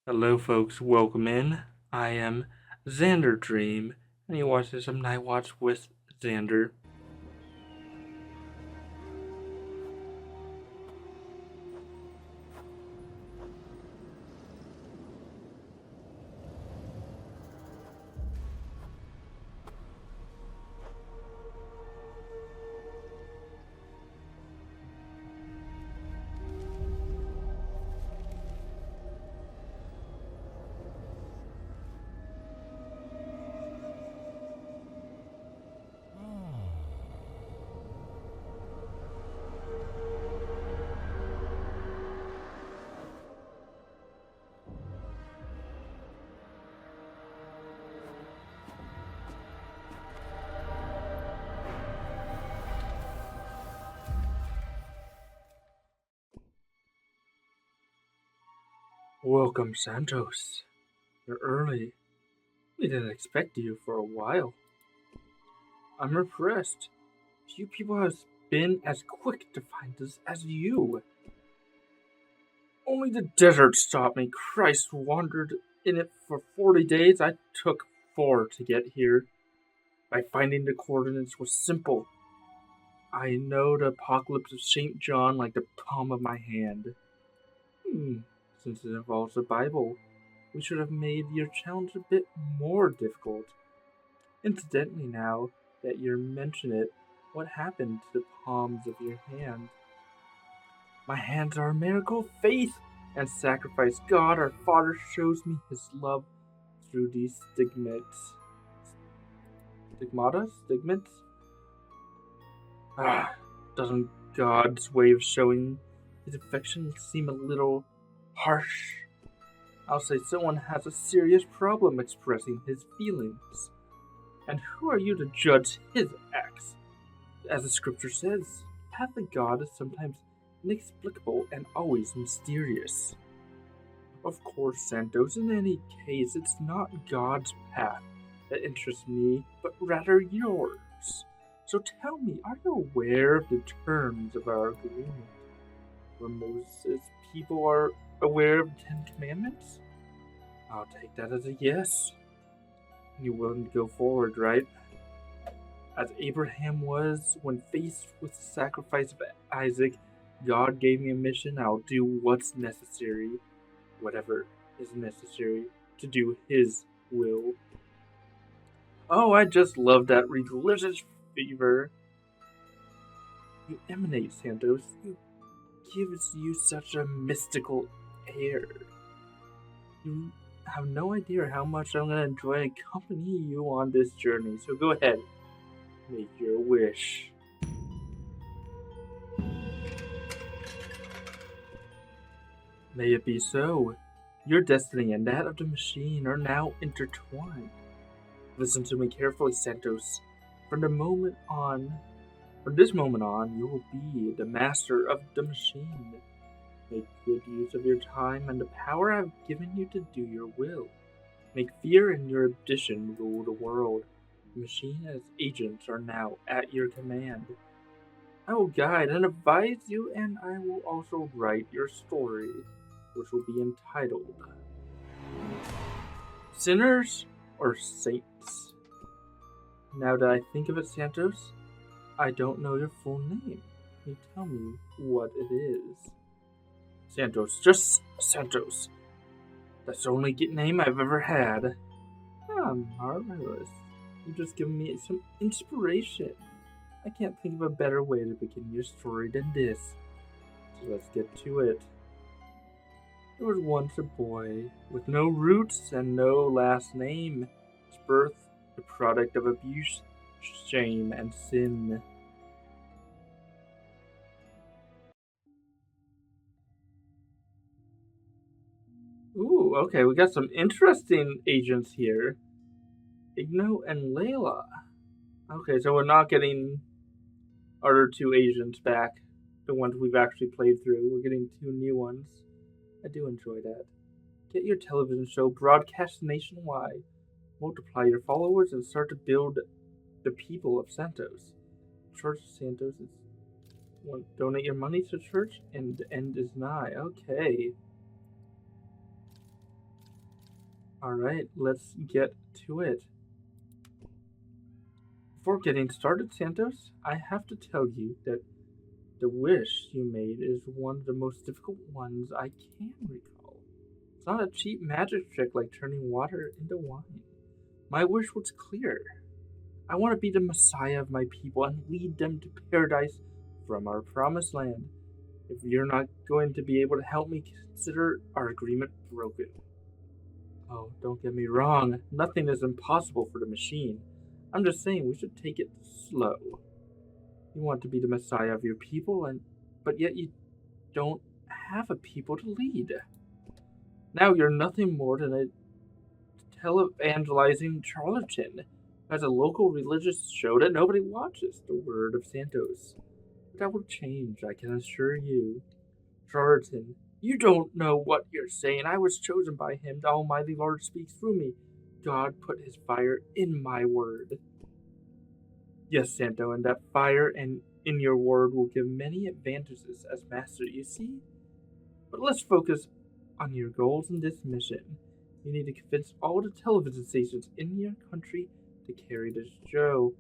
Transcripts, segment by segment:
Hello, folks. Welcome in. I am Xander Dream, and you watch some Night Watch with Xander. Welcome, Santos. You're early. We didn't expect you for a while. I'm impressed. Few people have been as quick to find us as you. Only the desert stopped me. Christ wandered in it for 40 days. I took 4 to get here. By finding the coordinates was simple. I know the apocalypse of St. John like the palm of my hand. Since it involves the Bible, we should have made your challenge a bit more difficult. Incidentally, now that you mention it, what happened to the palms of your hand? My hands are a miracle of faith and sacrifice. God, our Father, shows me his love through these stigmatas? Stigmatas? Doesn't God's way of showing his affection seem a little harsh? I'll say someone has a serious problem expressing his feelings. And who are you to judge his acts? As the scripture says, the path of God is sometimes inexplicable and always mysterious. Of course, Santos, in any case, it's not God's path that interests me, but rather yours. So tell me, are you aware of the terms of our agreement? Where Moses' people are aware of the 10 Commandments? I'll take that as a yes. You're willing to go forward, right? As Abraham was when faced with the sacrifice of Isaac, God gave me a mission. I'll do what's necessary, whatever is necessary, to do his will. Oh, I just love that religious fever. You emanate, Santos. It gives you such a mystical air. You have no idea how much I'm going to enjoy accompanying you on this journey, so go ahead. Make your wish. May it be so. Your destiny and that of the machine are now intertwined. Listen to me carefully, Santos. From this moment on, you will be the master of the machine. Make good use of your time and the power I have given you to do your will. Make fear and your ambition rule the world. The machine and its agents are now at your command. I will guide and advise you, and I will also write your story, which will be entitled Sinners or Saints. Now that I think of it, Santos, I don't know your full name. Can you tell me what it is? Santos, just Santos. That's the only name I've ever had. Marvelous. You've just given me some inspiration. I can't think of a better way to begin your story than this. So let's get to it. There was once a boy with no roots and no last name. His birth, the product of abuse, shame, and sin. Ooh, okay, we got some interesting agents here. Igno and Layla. Okay, so we're not getting our 2 agents back. The ones we've actually played through. We're getting 2 new ones. I do enjoy that. Get your television show broadcast nationwide. Multiply your followers and start to build the people of Santos. Church of Santos is donate your money to church and the end is nigh. Okay. Alright, let's get to it. Before getting started, Santos, I have to tell you that the wish you made is one of the most difficult ones I can recall. It's not a cheap magic trick like turning water into wine. My wish was clear. I want to be the messiah of my people and lead them to paradise from our promised land. If you're not going to be able to help me, consider our agreement broken. Oh, don't get me wrong, nothing is impossible for the machine. I'm just saying we should take it slow. You want to be the messiah of your people, but yet you don't have a people to lead. Now you're nothing more than a televangelizing charlatan who has a local religious show that nobody watches, the word of Santos. But that will change, I can assure you. Charlatan, you don't know what you're saying. I was chosen by him. The Almighty Lord speaks through me. God put his fire in my word. Yes, Santo, and that fire and in your word will give many advantages as master, you see? But let's focus on your goals in this mission. You need to convince all the television stations in your country to carry this show.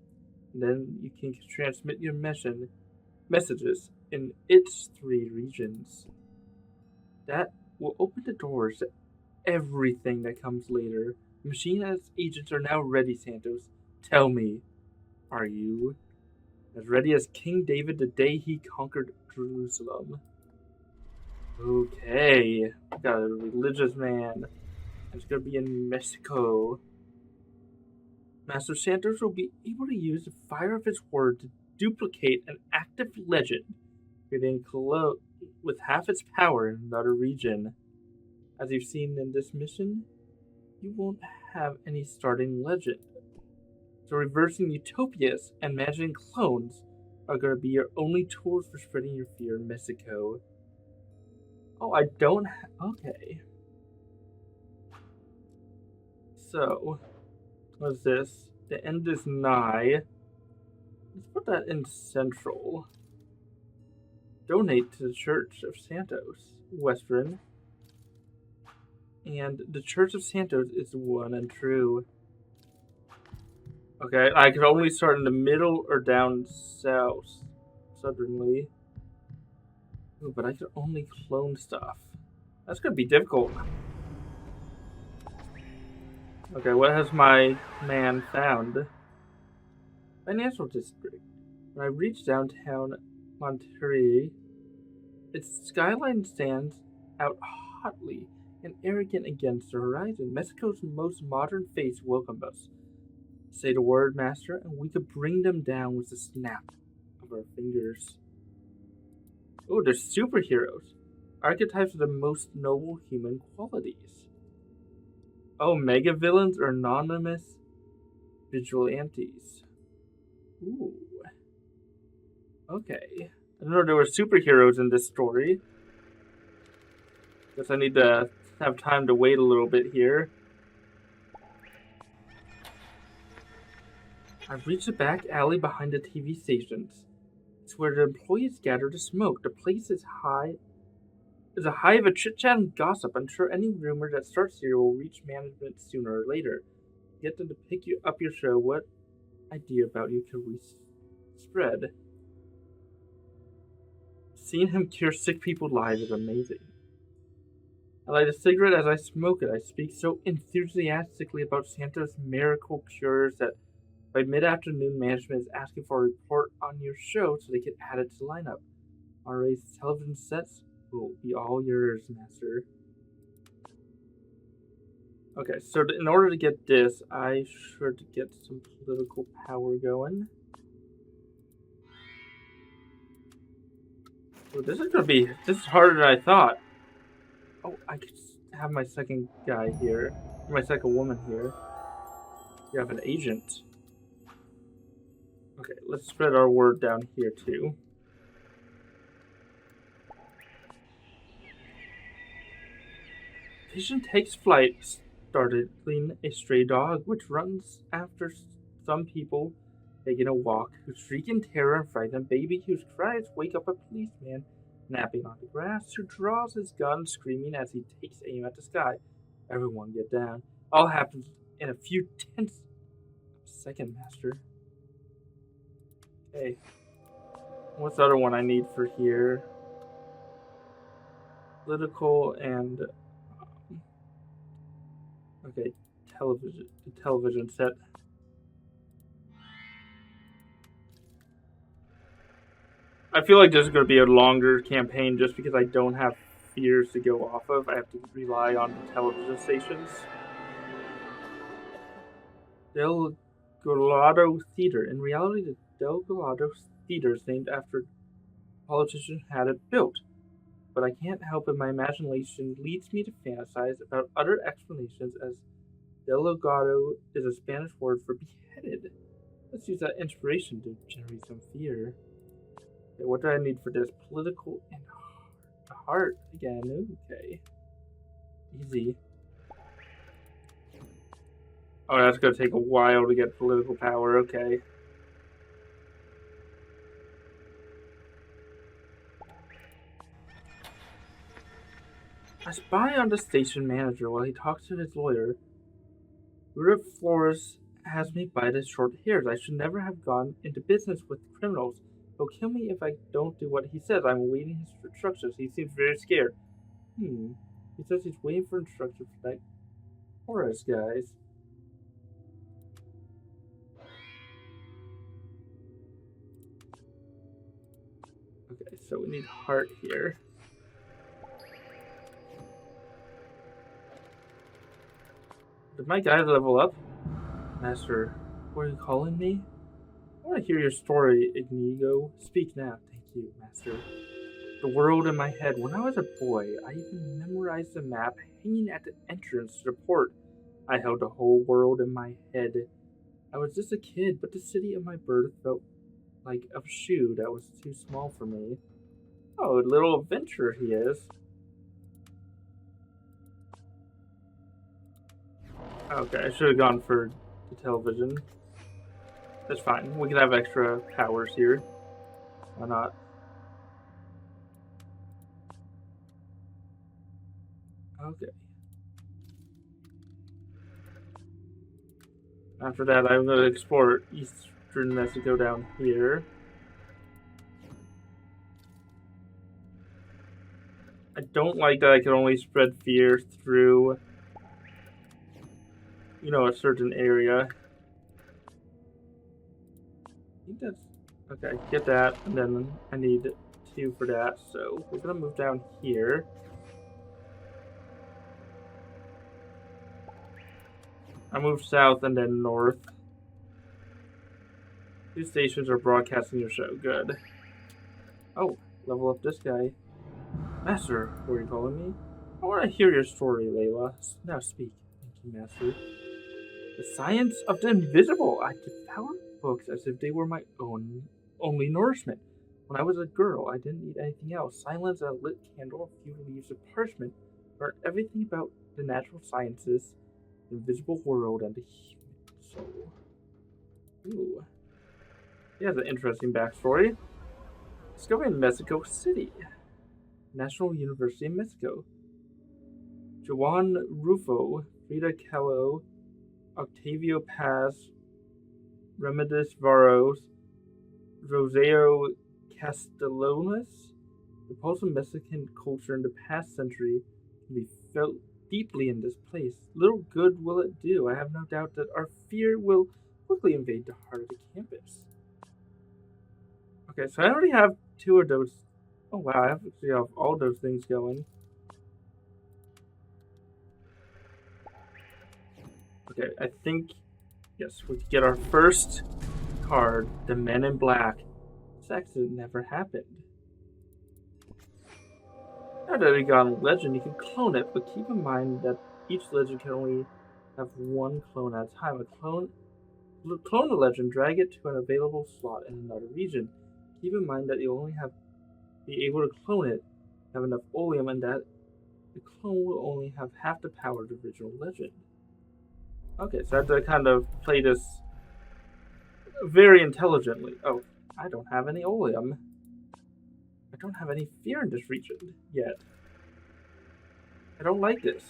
And then you can transmit your messages in its 3 regions. That will open the doors to everything that comes later. The machine and its agents are now ready, Santos. Tell me, are you as ready as King David the day he conquered Jerusalem? Okay, got a religious man. It's gonna be in Mexico. Master Santos will be able to use the fire of his word to duplicate an active legend, creating with half its power in another region. As you've seen in this mission, you won't have any starting legend. So reversing utopias and managing clones are going to be your only tools for spreading your fear in Mexico. Oh, I don't... Okay. So, what's this? The end is nigh. Let's put that in central. Donate to the Church of Santos, Western. And the Church of Santos is one and true. Okay, I can only start in the middle or down south, southernly. Ooh, but I can only clone stuff. That's gonna be difficult. Okay, what has my man found? Financial district. When I reach downtown Monterrey, its skyline stands out hotly and arrogant against the horizon. Mexico's most modern face welcomes us. Say the word, master, and we could bring them down with a snap of our fingers. Oh, they're superheroes. Archetypes of the most noble human qualities. Oh, mega villains or anonymous vigilantes. Ooh. Okay. I didn't know there were superheroes in this story. Guess I need to have time to wait a little bit here. I've reached the back alley behind the TV stations. It's where the employees gather to smoke. The place is a hive of chit-chat and gossip. I'm sure any rumor that starts here will reach management sooner or later. Get them to pick you up your show. What idea about you can we spread? Seeing him cure sick people's lives is amazing. I light a cigarette as I smoke it. I speak so enthusiastically about Santa's miracle cures that by mid-afternoon, management is asking for a report on your show so they can add it to the lineup. RA's television sets will be all yours, master. Okay, so in order to get this, I should get some political power going. Oh, this is harder than I thought. Oh, I could have my second guy here, my second woman here. You have an agent. Okay, let's spread our word down here too. Vision takes flight, startling a stray dog which runs after some people taking a walk who shriek in terror and frighten a baby whose cries wake up a policeman napping on the grass who draws his gun screaming as he takes aim at the sky. Everyone get down. All happens in a few tenths of a second, Master. Okay. What's the other one I need for here? Political and okay, television set. I feel like this is going to be a longer campaign just because I don't have fears to go off of. I have to rely on the television stations. Del Golado Theater. In reality, the Del Golado Theater is named after the politician who had it built. But I can't help it, my imagination leads me to fantasize about other explanations, as Delgado is a Spanish word for beheaded. Let's use that inspiration to generate some fear. Okay, what do I need for this? Political and heart again. Okay. Easy. Oh, that's gonna take a while to get political power. Okay. I spy on the station manager while he talks to his lawyer. Rudolph Flores has me by the short hairs. I should never have gone into business with criminals. He'll kill me if I don't do what he says. I'm awaiting his instructions. He seems very scared. He says he's waiting for instructions for that Flores, guys. Okay, so we need heart here. Did my guy level up? Master, what are you calling me? I want to hear your story, Inigo. Speak now. Thank you, Master. The world in my head. When I was a boy, I even memorized the map hanging at the entrance to the port. I held the whole world in my head. I was just a kid, but the city of my birth felt like a shoe that was too small for me. Oh, a little adventurer he is. Okay, I should have gone for the television. That's fine. We can have extra powers here. Why not? Okay. After that, I'm going to explore eastern Mexico down here. I don't like that I can only spread fear through, a certain area. I think that's... Okay, get that, and then I need 2 for that, so we're going to move down here. I moved south and then north. 2 stations are broadcasting your show. Good. Oh, level up this guy. Master, what are you calling me? I want to hear your story, Layla. Now speak. Thank you, Master. The science of the invisible. I devoured books as if they were my only nourishment. When I was a girl, I didn't need anything else. Silence, a lit candle, a few leaves of parchment. Learned everything about the natural sciences, the invisible world, and the human soul. Ooh. He has an interesting backstory. Discovered in Mexico City. National University of Mexico. Juan Rufo, Frida Kahlo, Octavio Paz, Remedios Varos, Rosario Castellanos. The pulse of Mexican culture in the past century can be felt deeply in this place. Little good will it do. I have no doubt that our fear will quickly invade the heart of the campus. Okay, so I already have 2 of those. Oh wow, I actually have all those things going. Okay, I think, yes, we could get our first card, the Men in Black. This accident never happened. Now that we got a legend, you can clone it, but keep in mind that each legend can only have 1 clone at a time. Clone a legend, drag it to an available slot in another region. Keep in mind that you'll only be able to clone it, have enough oleum, and that the clone will only have half the power of the original legend. Okay, so I have to kind of play this very intelligently. Oh, I don't have any oleum. I don't have any fear in this region yet. I don't like this.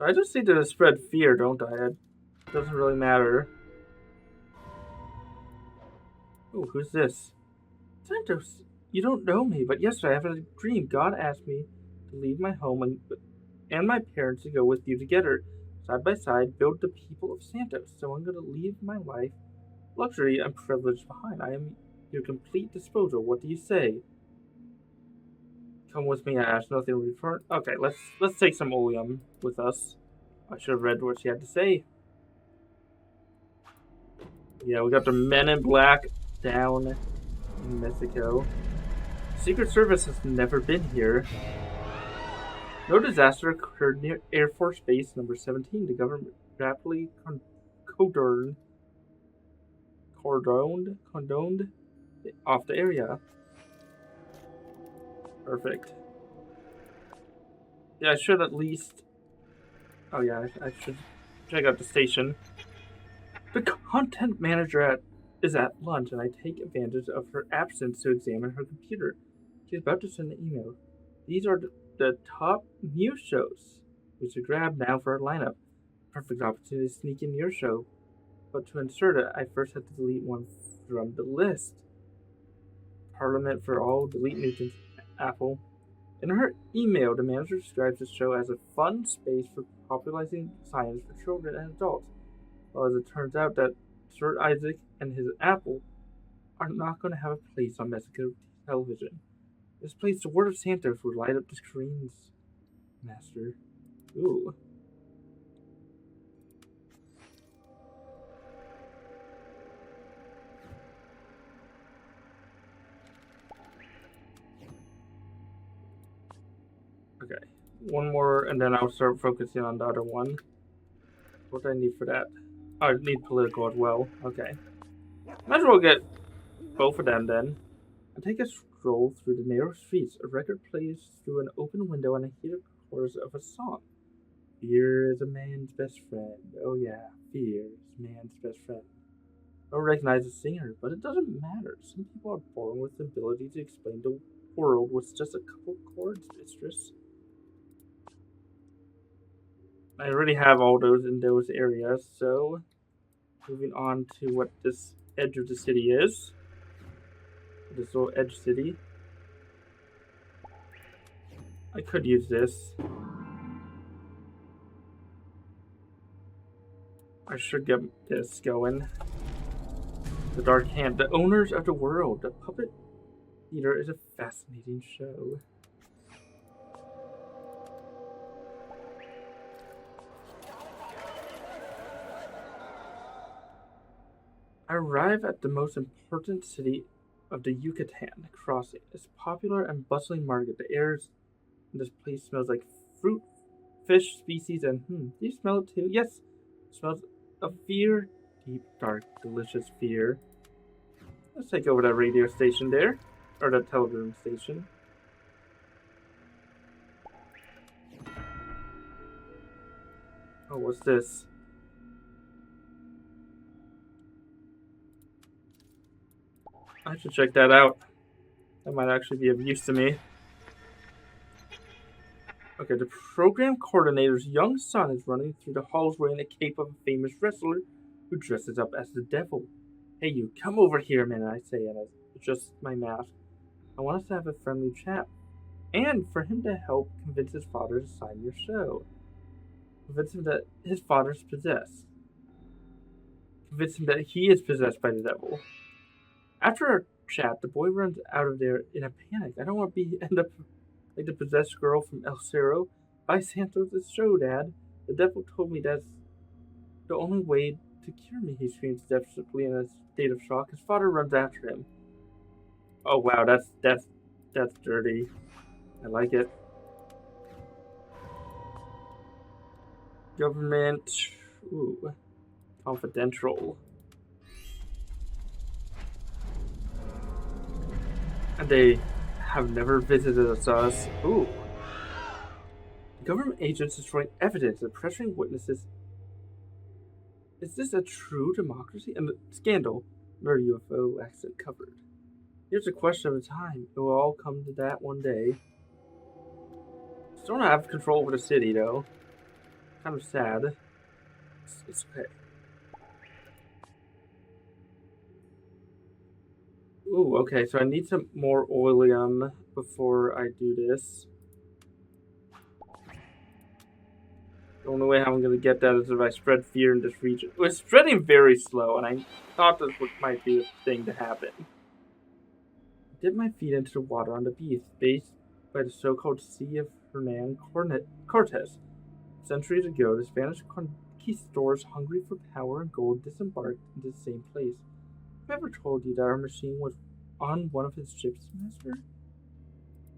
I just need to spread fear, don't I? It doesn't really matter. Oh, who's this? Santos, you don't know me, but yesterday I had a dream. God asked me to leave my home and my parents to go with you together, side by side, build the people of Santos. So I'm going to leave my life, luxury, and privilege behind. I am your complete disposal. What do you say? Come with me, I asked. Nothing in return. Okay, let's take some oleum with us. I should have read what she had to say. Yeah, we got the Men in Black down in Mexico. Secret Service has never been here. No disaster occurred near Air Force Base number 17. The government rapidly condoned off the area. Perfect. Yeah, I should at least... Oh yeah, I should check out the station. The content manager is at lunch, and I take advantage of her absence to examine her computer. She's about to send an email. These are the top news shows we should grab now for our lineup. Perfect opportunity to sneak in your show. But to insert it, I first have to delete one from the list. Parliament for All, delete Newton's Apple. In her email, the manager describes the show as a fun space for popularizing science for children and adults. Well, as it turns out that Sir Isaac and his apple are not going to have a place on Mexico television. This place, the word of Santos, would light up the screens, Master. Ooh. Okay. One more, and then I'll start focusing on the other one. What do I need for that? Oh, I need political as well. Okay. Might as well get both of them then. I take a stroll through the narrow streets. A record plays through an open window, and I hear the chorus of a song. Fear is a man's best friend. Oh yeah, fear is man's best friend. I don't recognize the singer, but it doesn't matter. Some people are born with the ability to explain the world with just a couple chords, mistress. I already have all those in those areas, so moving on to what this edge of the city is. This little edge city. I could use this. I should get this going. The Dark Hand, the owners of the world. The Puppet Theater is a fascinating show. I arrive at the most important city of the Yucatan crossing. It's popular and bustling market. The air in this place smells like fruit, fish species, and do you smell it too? Yes, it smells of fear, deep, dark, delicious fear. Let's take over that radio station there, or that television station. Oh, what's this? I should check that out. That might actually be of use to me. Okay, the program coordinator's young son is running through the halls wearing the cape of a famous wrestler who dresses up as the devil. Hey, you, come over here, man, I say, and I adjust my mask. I want us to have a friendly chat. And for him to help convince his father to sign your show. Convince him that his father's possessed. Convince him that he is possessed by the devil. After our chat, the boy runs out of there in a panic. I don't want to end up like the possessed girl from El Cerro. By Santos' show, Dad. The devil told me that's the only way to cure me, he screams desperately in a state of shock. His father runs after him. Oh wow, that's dirty. I like it. Government. Ooh. Confidential. And they have never visited us. Ooh. Government agents destroying evidence and pressuring witnesses. Is this a true democracy? And the scandal, murder UFO accident covered. Here's a question of time. It will all come to that one day. Still don't have control over the city, though. kind of sad. It's okay. Ooh, okay, so I need some more oleum before I do this. The only way I'm going to get that is if I spread fear in this region. It's spreading very slow, and I thought this might be the thing to happen. I dipped my feet into the water on the beach, based by the so-called Sea of Hernan Cortes. Centuries ago, the Spanish conquistadors, hungry for power and gold, disembarked into the same place. Have I ever told you that our machine was on one of his ships, Master?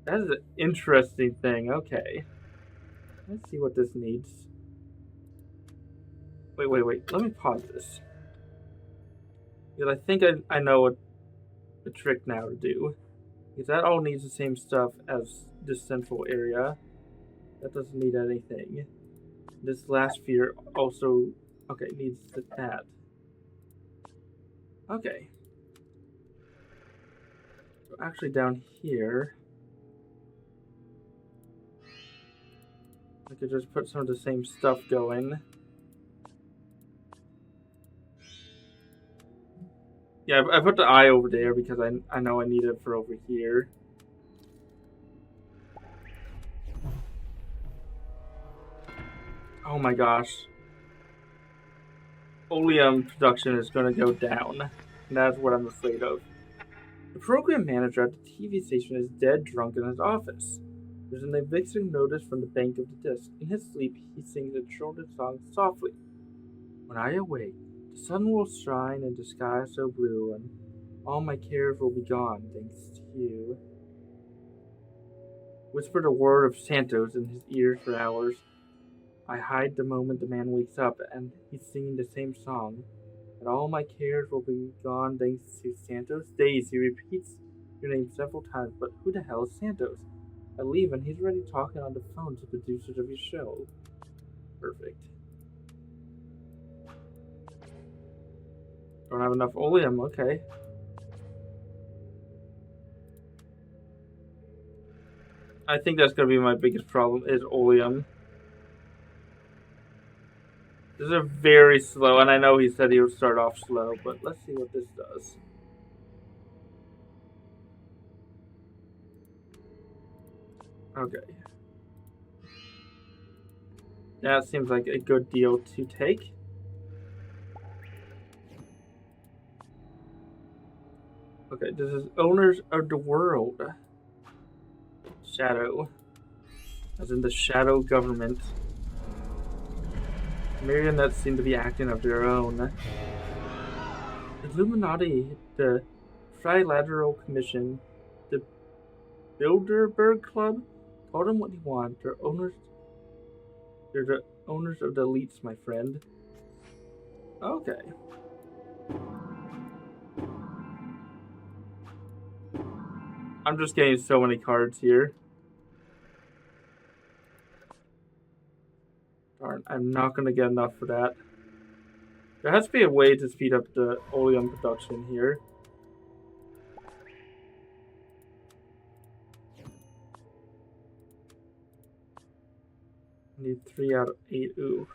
That is an interesting thing. Okay. Let's see what this needs. Wait. Let me pause this. Because I think I know what the trick now to do. Because that all needs the same stuff as this central area. That doesn't need anything. This last sphere also, okay, needs that. Okay. So actually down here, I could just put some of the same stuff going. Yeah, I put the eye over there because I know I need it for over here. Oh my gosh. Oleum production is going to go down. And that's what I'm afraid of. The program manager at the TV station is dead drunk in his office. There's an eviction notice from the bank of the disc. In his sleep, he sings a children's song softly. When I awake, the sun will shine in the sky so blue, and all my cares will be gone, thanks to you. Whisper the word of Santos in his ears for hours. I hide the moment the man wakes up, and he's singing the same song. And all my cares will be gone thanks to Santos. Days, he repeats your name several times, but who the hell is Santos? I leave, and he's already talking on the phone to the producers of your show. Perfect. Don't have enough oleum, okay. I think that's going to be my biggest problem, is oleum. This is very slow, and I know he said he would start off slow, but let's see what this does. Okay. That seems like a good deal to take. Okay, this is Owners of the World. Shadow. As in the shadow government. Marionettes seem to be acting of their own. The Illuminati, the Trilateral Commission, the Bilderberg Club, told them what you want. They're the owners of the elites, my friend. Okay. I'm just getting so many cards here. Darn, I'm not going to get enough for that. There has to be a way to speed up the oleum production here. I need 3 out of 8. Ooh.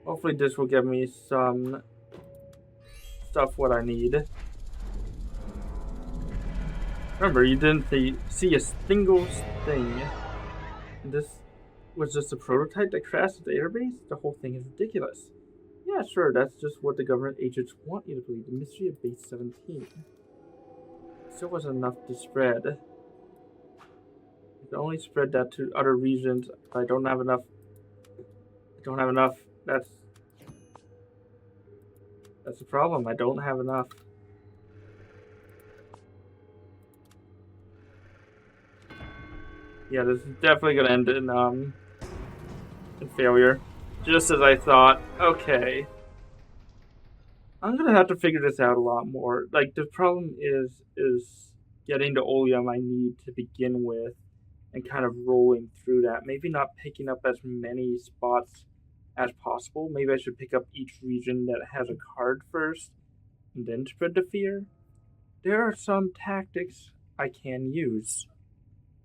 Hopefully this will give me some stuff what I need. Remember, you didn't see a single thing. And this was just a prototype that crashed at the airbase? The whole thing is ridiculous. Yeah, sure, that's just what the government agents want you to believe. The mystery of Base 17. Still wasn't enough to spread. You can only spread that to other regions. I don't have enough. That's the problem. I don't have enough. Yeah, this is definitely gonna end in failure. Just as I thought. Okay. I'm gonna have to figure this out a lot more. Like, the problem is getting the oleum I need to begin with and kind of rolling through that. Maybe not picking up as many spots as possible. Maybe I should pick up each region that has a card first and then spread the fear. There are some tactics I can use.